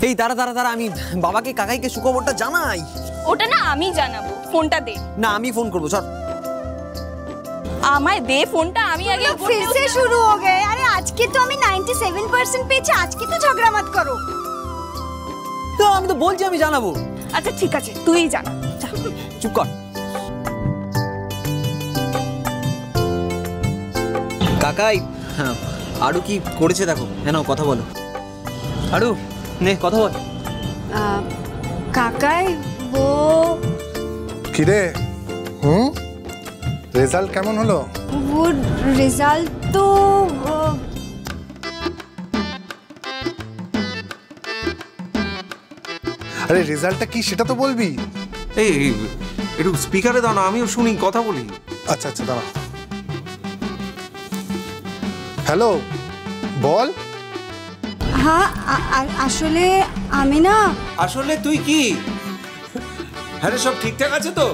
এই দাঁড়া দাঁড়া দাঁড়া, আমি বাবাকে কাকাইকে সুখবরটা জানাই। ওটা না আমি জানাবো, ফোনটা দে। না আমি ফোন করবো, চল। আমায় দে ফোনটা, আমি আগে। फिर से शुरू हो गए। अरे आज के तो আমি 97% পেয়েছি, আজকে তো ঝগড়া মত করো। তো আমি তো বলছি আমি জানাবো। আচ্ছা ঠিক আছে, তুই জানা। চুপ কর। কাকাই আরু কি করেছে দেখো। হ্যাঁ নাও কথা বলো। আরু নে কথা বল। কাকাই वो কিরে রেজাল্ট কেমন হলো? वो रिजल्ट तो আরে রেজাল্টটা কি সেটা তো বলবি। এই একটু স্পিকারে দাও না, আমিও শুনি, কথা বলি। আচ্ছা আচ্ছা দাঁড়া। হ্যালো বল। হ্যাঁ আসলে আমি না। আসলে তুই কি? হ্যাঁ সব ঠিকঠাক আছে তো?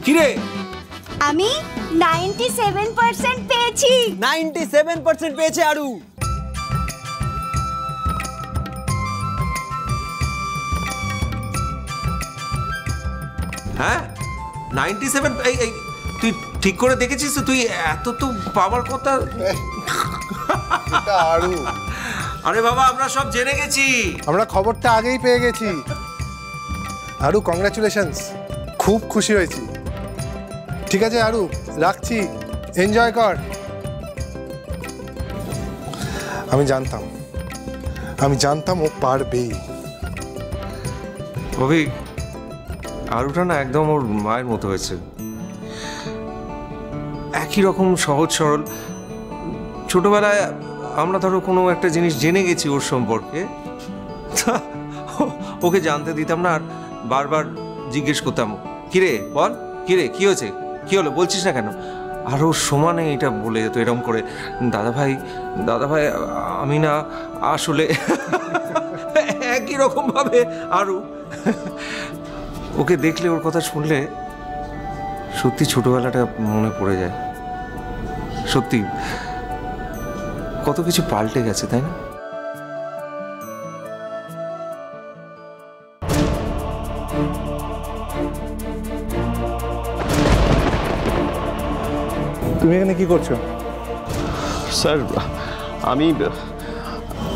কিরে আমি 97% পেয়েছি। 97% পেয়েছে আরু। হ্যাঁ 97? এই তুই ঠিক করে দেখেছিস তো? তুই এত তো পাওয়ার কথা। এটা আরু। আরে বাবা আমরা সব জেনে গেছি, আমরা খবরটা আগেই পেয়ে গেছি। আরু কংগ্রাচুলেশনস, খুব খুশি হয়েছি। ঠিক আছে আরু রাখছি, এনজয় কর। আমি জানতাম ও পারবেই। ভাবি আরুটা না একদম ওর মায়ের মতো হয়েছে, একই রকম সহজ সরল। ছোটবেলায় আমরা ধরো কোনো একটা জিনিস জেনে গেছি ওর সম্পর্কে, ওকে জানতে দিতাম না, আর বারবার জিজ্ঞেস করতাম কিরে বল, কিরে কি হয়েছে, কি হলো বলছিস না কেন। আরও সমানে এটা বলে যেত এরকম করে, দাদা ভাই আমি না আসলে। একই রকম ভাবে আরু। ওকে দেখলে, ওর কথা শুনলে সত্যি ছোটবেলাটা মনে পড়ে যায়। সত্যি কত কিছু পাল্টে গেছে, তাই না? তুমি এখানে কি করছো? স্যার আমি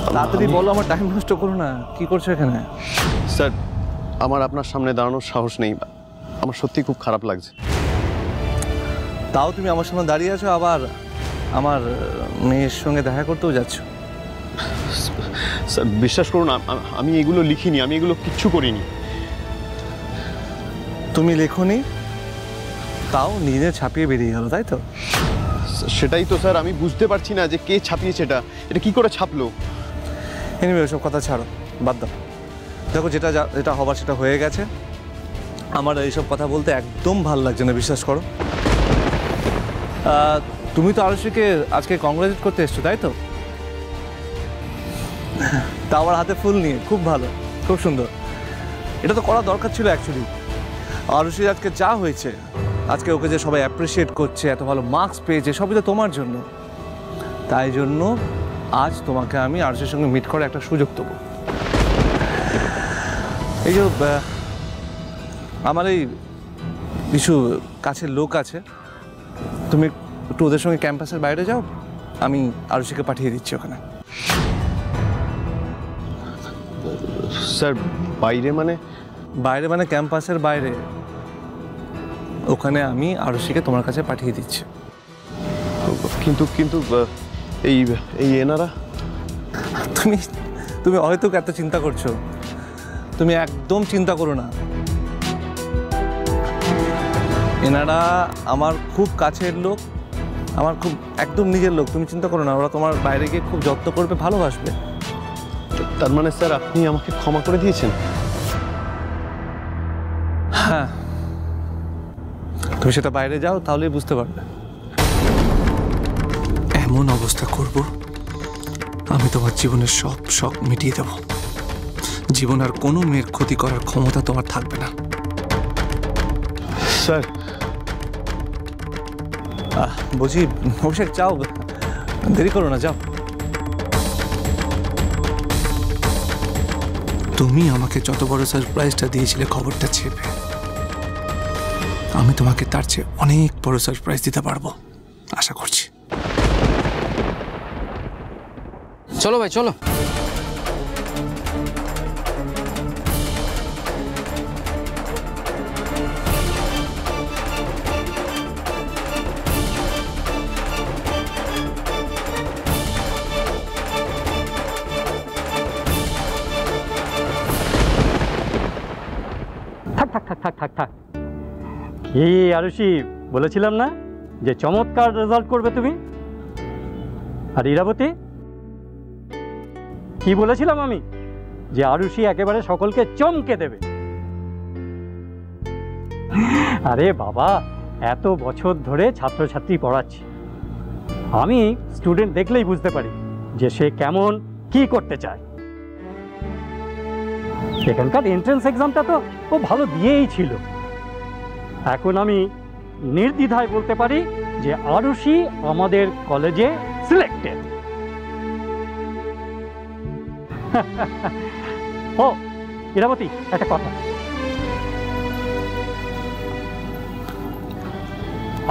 তাড়াতাড়ি বলো, আমার টাইম নষ্ট করো না। কি করছো এখানে? স্যার আমার আপনার সামনে দাঁড়ানোর সাহস নেই, আমার সত্যি খুব খারাপ লাগছে। তাও তুমি আমার সামনে দাঁড়িয়ে আছো, আবার আমার মেয়ের সঙ্গে দেখা করতেও যাচ্ছ। স্যার বিশ্বাস করুন, আমি এগুলো লিখিনি, আমি এগুলো কিচ্ছু করিনি। তুমি লেখোনি, তাও নিজে ছাপিয়ে বেরিয়ে গেল, তাই তো? সেটাই তো স্যার, আমি বুঝতে পারছি না যে কে ছাপিয়েছে, এটা কি করে ছাপলো। এনিওয়ে ওসব কথা ছাড়ো, বাদ দাও। দেখো যেটা হবার সেটা হয়ে গেছে। আমার এইসব কথা বলতে একদম ভাল লাগছে না, বিশ্বাস করো। তুমি তো আরুষিকে আজকে কংগ্রাচুলেট করতে এসছো, তাই তো? তা আমার হাতে ফুল নিয়ে, খুব ভালো, খুব সুন্দর। এটা তো করা দরকার ছিল অ্যাকচুয়ালি। আরুষির আজকে যা হয়েছে, আজকে ওকে যে সবাই অ্যাপ্রিসিয়েট করছে, এত ভালো মার্কস পেয়েছে, সবই তো তোমার জন্য। তাই জন্য আজ তোমাকে আমি আরুষির সঙ্গে মিট করার একটা সুযোগ দেবো। এই যে আমার এই কিছু কাছের লোক আছে, তুমি একটু ওদের সঙ্গে ক্যাম্পাসের বাইরে যাও, আমি আরুষিকে পাঠিয়ে দিচ্ছি ওখানে। স্যার বাইরে মানে? বাইরে মানে ক্যাম্পাসের বাইরে। ওখানে আমি আরুষিকে তোমার কাছে পাঠিয়ে দিচ্ছি। কিন্তু এই এনারা? তুমি হয়তো এত চিন্তা করছো, তুমি একদম চিন্তা করো না। এনারা আমার খুব কাছের লোক, আমার খুব একদম নিজের লোক। তুমি চিন্তা করো না, ওরা তোমার বাইরে গিয়ে খুব যত্ন করবে, ভালোবাসবে। তার মানে স্যার আপনি আমাকে ক্ষমা করে দিয়েছেন? হ্যাঁ, তুমি সেটা বাইরে যাও, তাহলেই বুঝতে পারবে। এমন অবস্থা করব, আমি তোমার জীবনের সব শখ মিটিয়ে দেব। জীবন আর কোনো মেয়ের ক্ষতি করার ক্ষমতা তোমার থাকবে না। স্যার বুঝি, অভিষেক যাও, দেরি করো না, যাও। তুমি আমাকে যত বড় সারপ্রাইজটা দিয়েছিলে খবরটা ছেপে, আমি তোমাকে তার চেয়ে অনেক বড় সারপ্রাইজ দিতে পারবো আশা করছি। চলো ভাই চলো। থাক থাক থাক থাক থাক থাক। এই আরুষি, বলেছিলাম না যে চমৎকার রেজাল্ট করবে তুমি? আর ইরাবতী, কি বলেছিলাম আমি যে আরুষি একেবারে সকলকে চমকে দেবে? আরে বাবা, এত বছর ধরে ছাত্রছাত্রী পড়াচ্ছি, আমি স্টুডেন্ট দেখলেই বুঝতে পারি যে সে কেমন, কি করতে চায়। এখানকার এন্ট্রান্স এক্সামটা তো ও ভালো দিয়েই ছিল। এখন আমি নির্দ্বিধায় বলতে পারি যে আরুষি আমাদের কলেজে সিলেক্টেড। ও ইরাবতী, একটা কথা,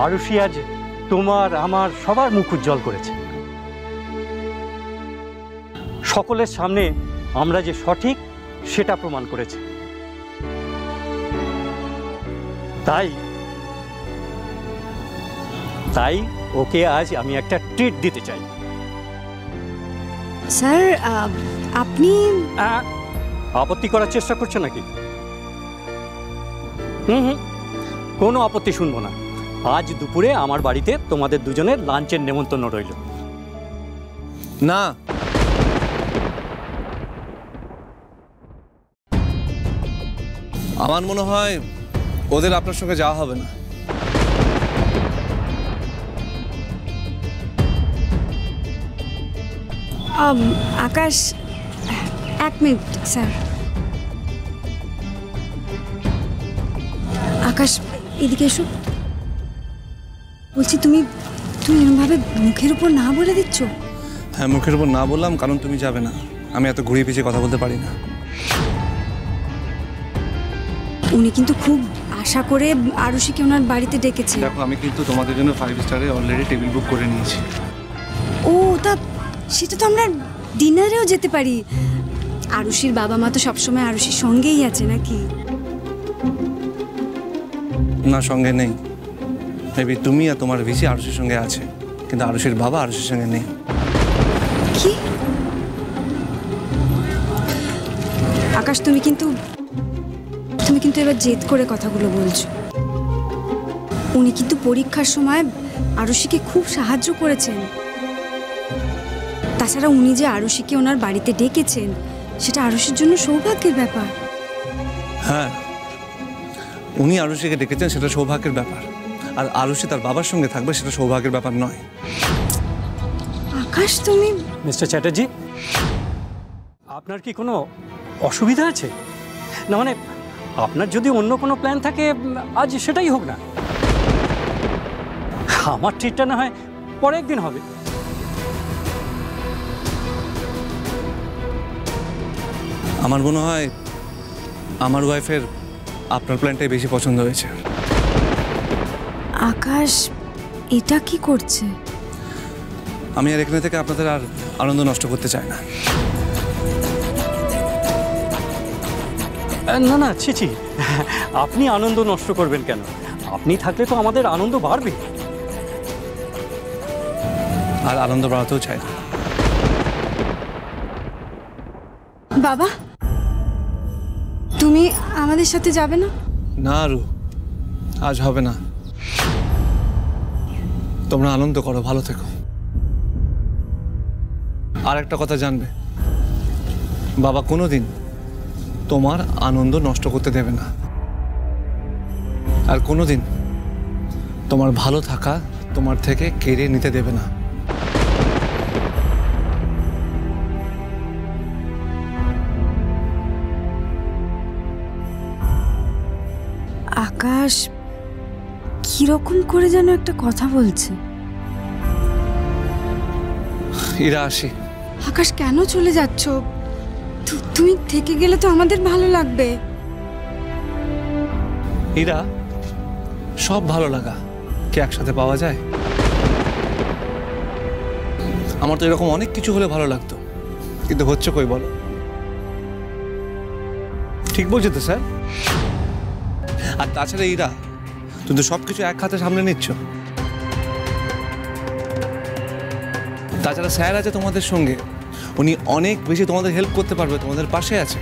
আরুষি আজ তোমার আমার সবার মুখ উজ্জ্বল করেছে। সকলের সামনে আমরা যে সঠিক সেটা প্রমাণ করেছে। তাই তাই ওকে আজ আমি একটা ট্রিট দিতে চাই। স্যার আপনি আপত্তি করার চেষ্টা করছো নাকি? হুম, কোনো আপত্তি শুনবো না। আজ দুপুরে আমার বাড়িতে তোমাদের দুজনের লাঞ্চের নেমন্তন্ন রইল। না, আমার মনে হয় ওদের আপনার সঙ্গে যাওয়া হবে না। আকাশ, এক মিনিট স্যার। আকাশ, এদিকে এসো। বলছি তুমি এরকমভাবে মুখের উপর না বলে দিচ্ছ? হ্যাঁ, মুখের উপর না বললাম কারণ তুমি যাবে না। আমি এত ঘুরিয়ে পিছিয়ে কথা বলতে পারি না। উনি কিন্তু খুব আশা করে আরুষিকে ওনার বাড়িতে ডেকেছে। দেখো, আমি কিন্তু তোমাদের জন্য 5 স্টারে অলরেডি টেবিল বুক করে নিয়েছি। ও তা সেটা তো আমরা ডিনারেও যেতে পারি। আরুষির বাবা মা তো সবসময় আরুষির সঙ্গেই আছে নাকি? না, সঙ্গে নেই। মেবি তুমি আর তোমার ভিসি আরুষির সঙ্গে আছে, কিন্তু আরুষির বাবা আরুষির সঙ্গে নেই। কি আকাশ, তুমি কিন্তু এবার জেদ করে কথাগুলো বলছো। উনি কিন্তু পরীক্ষার সময় আরুষিকে খুব সাহায্য করেছেন। তাছাড়া উনি যে আরুষিকে ওনার বাড়িতে ডেকেছেন সেটা আরুষির জন্য সৌভাগ্যের ব্যাপার। হ্যাঁ, উনি আরুষিকে ডেকেছেন, সেটা সৌভাগ্যের ব্যাপার। আর আরুষি তার বাবার সঙ্গে থাকবে, সেটা সৌভাগ্যের ব্যাপার নয়। আকাশ, তুমি মিস্টার চ্যাটার্জি, আপনার কি কোনো অসুবিধা আছে? না মানে আপনার যদি অন্য কোনো প্ল্যান থাকে আজ সেটাই হোক না। আমার ট্রিটটা না হয় পরে একদিন হবে। আমার মনে হয় আমার ওয়াইফের আপনার প্ল্যানটাই বেশি পছন্দ হয়েছে। আকাশ, এটা কি করছে? আমি আর এখানে থেকে আপনাদের আর আনন্দ নষ্ট করতে চাই না। না না, ছি ছি, আপনি আনন্দ নষ্ট করবেন কেন? আপনি থাকলে তো আমাদের আনন্দ বাড়বে। আর আনন্দ বাড়াতেও চাই না। বাবা, তুমি আমাদের সাথে যাবে না? না আরু, আজ হবে না। তোমরা আনন্দ করো, ভালো থেকো। আর একটা কথা জানবে, বাবা কোনোদিন তোমার আনন্দ নষ্ট করতে দেবে না। আর কোনোদিন তোমার ভালো থাকা তোমার থেকে কেড়ে নিতে দেবে না। আকাশ কিরকম করে যেন একটা কথা বলছে। ইরা, আসি। আকাশ, কেন চলে যাচ্ছ? তুমি থেকে গেলে তো আমাদের ভালো লাগবে। এরা সব ভালো লাগা কি একসাথে পাওয়া যায়? আমার তো এরকম অনেক কিছু হলে ভালো লাগতো, কিন্তু হচ্ছে কই বলো? ঠিক বলছি তো স্যার? আর তাছাড়া এরা তুমি তো সব কিছু এক হাতে সামনে নিচ্ছ। তাছাড়া স্যার আছে তোমাদের সঙ্গে, উনি অনেক বেশি তোমাদের হেল্প করতে পারবে, তোমাদের পাশে আছে।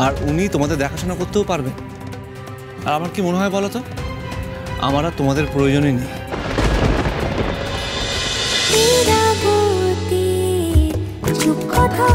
আর উনি তোমাদের দেখাশোনা করতেও পারবে। আর আমার কি মনে হয় বলো তো, আমার আর তোমাদের প্রয়োজনই নেই। চুপ কথা